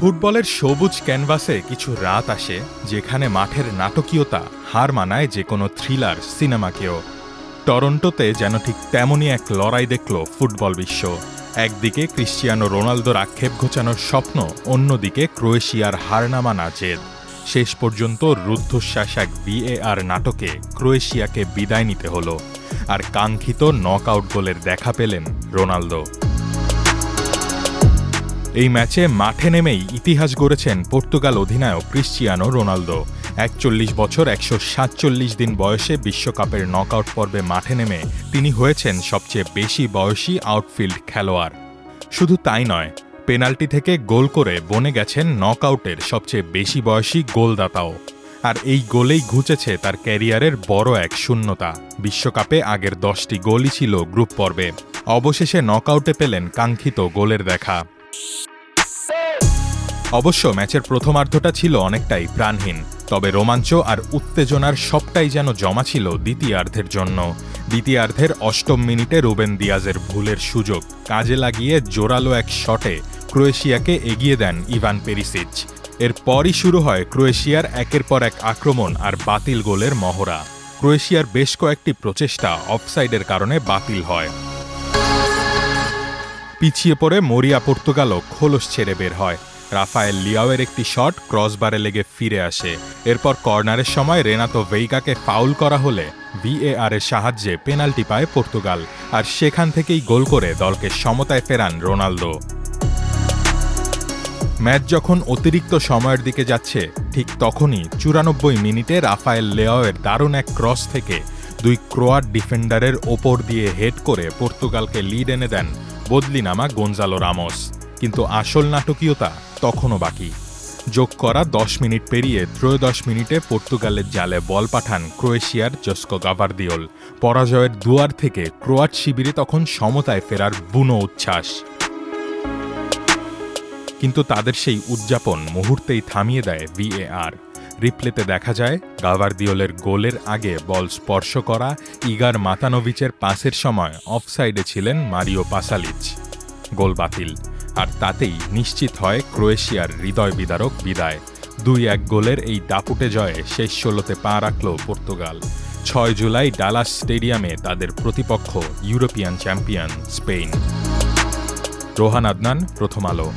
ফুটবলের সবুজ ক্যানভাসে কিছু রাত আসে যেখানে মাঠের নাটকীয়তা হার মানায় যে কোনো থ্রিলার সিনেমাকেও। টরন্টোতে যেন ঠিক তেমনই এক লড়াই দেখল ফুটবল বিশ্ব। একদিকে ক্রিশ্চিয়ানো রোনালদোর আক্ষেপ ঘোচানোর স্বপ্ন, অন্যদিকে ক্রোয়েশিয়ার হার না মানা জেদ। শেষ পর্যন্ত রুদ্ধশ্বাস এক VAR নাটকে ক্রোয়েশিয়াকে বিদায় নিতে হলো, আর কাঙ্ক্ষিত নকআউট গোলের দেখা পেলেন রোনালদো। এই ম্যাচে মাঠে নেমেই ইতিহাস গড়েছেন পর্তুগাল অধিনায়ক ক্রিশ্চিয়ানো রোনালদো। ৪১ বছর ১৪৭ দিন বয়সে বিশ্বকাপের নকআউট পর্বে মাঠে নেমে তিনি হয়েছেন সবচেয়ে বেশি বয়সী আউটফিল্ড খেলোয়াড়। শুধু তাই নয়, পেনাল্টি থেকে গোল করে বনে গেছেন নকআউটের সবচেয়ে বেশি বয়সী গোলদাতাও। আর এই গোলেই ঘুচেছে তার ক্যারিয়ারের বড় এক শূন্যতা। বিশ্বকাপে আগের ১০টি গোলই ছিল গ্রুপ পর্বে, অবশেষে নকআউটে পেলেন কাঙ্ক্ষিত গোলের দেখা। অবশ্য ম্যাচের প্রথমার্ধটা ছিল অনেকটাই প্রাণহীন, তবে রোমাঞ্চ আর উত্তেজনার সবটাই যেন জমা ছিল দ্বিতীয়ার্ধের জন্য। দ্বিতীয়ার্ধের ৮ম মিনিটে রুবেন দিয়াজের ভুলের সুযোগ কাজে লাগিয়ে জোরালো এক শটে ক্রোয়েশিয়াকে এগিয়ে দেন ইভান পেরিসিচ। এরপরই শুরু হয় ক্রোয়েশিয়ার একের পর এক আক্রমণ আর বাতিল গোলের মহড়া। ক্রোয়েশিয়ার বেশ কয়েকটি প্রচেষ্টা অফসাইডের কারণে বাতিল হয়। পিছিয়ে পড়ে মরিয়া পর্তুগালও খোলস ছেড়ে বের হয়। রাফায়েল লিয়াওয়ের একটি শট ক্রসবারে লেগে ফিরে আসে। এরপর কর্নারের সময় রেনাতো ভেইগাকে ফাউল করা হলে VAR এর সাহায্যে পেনাল্টি পায় পর্তুগাল, আর সেখান থেকেই গোল করে দলকে সমতায় ফেরান রোনালদো। ম্যাচ যখন অতিরিক্ত সময়ের দিকে যাচ্ছে, ঠিক তখনই ৯৪ মিনিটে রাফায়েল লিয়াওয়ের দারুণ এক ক্রস থেকে দুই ক্রোয়াট ডিফেন্ডারের ওপর দিয়ে হেড করে পর্তুগালকে লিড এনে দেন বদলি নামা গোনজালো রামোস। কিন্তু আসল নাটকীয়তা তখনও বাকি। যোগ করা ১০ মিনিট পেরিয়ে ১৩ মিনিটে পর্তুগালের জালে বল পাঠান ক্রোয়েশিয়ার জস্কো গাভারদিওল। পরাজয়ের দুয়ার থেকে ক্রোয়াট শিবিরে তখন সমতায় ফেরার বুনো উচ্ছ্বাস। কিন্তু তাদের সেই উদযাপন মুহূর্তেই থামিয়ে দেয় VAR। রিপ্লেতে দেখা যায় গাভারদিওলের গোলের আগে বল স্পর্শ করা ইগার মাতানোভিচের পাসের সময় অফসাইডে ছিলেন মারিও পাসালিচ। গোল বাতিল, আর তাতেই নিশ্চিত হয় ক্রোয়েশিয়ার হৃদয় বিদারক বিদায়। ২-১ গোলের এই দাপুটে জয়ে শেষ ১৬তে পা রাখল পর্তুগাল। ৬ জুলাই ডালাস স্টেডিয়ামে তাদের প্রতিপক্ষ European champion Spain. Rohan Adnan, প্রথম আলো।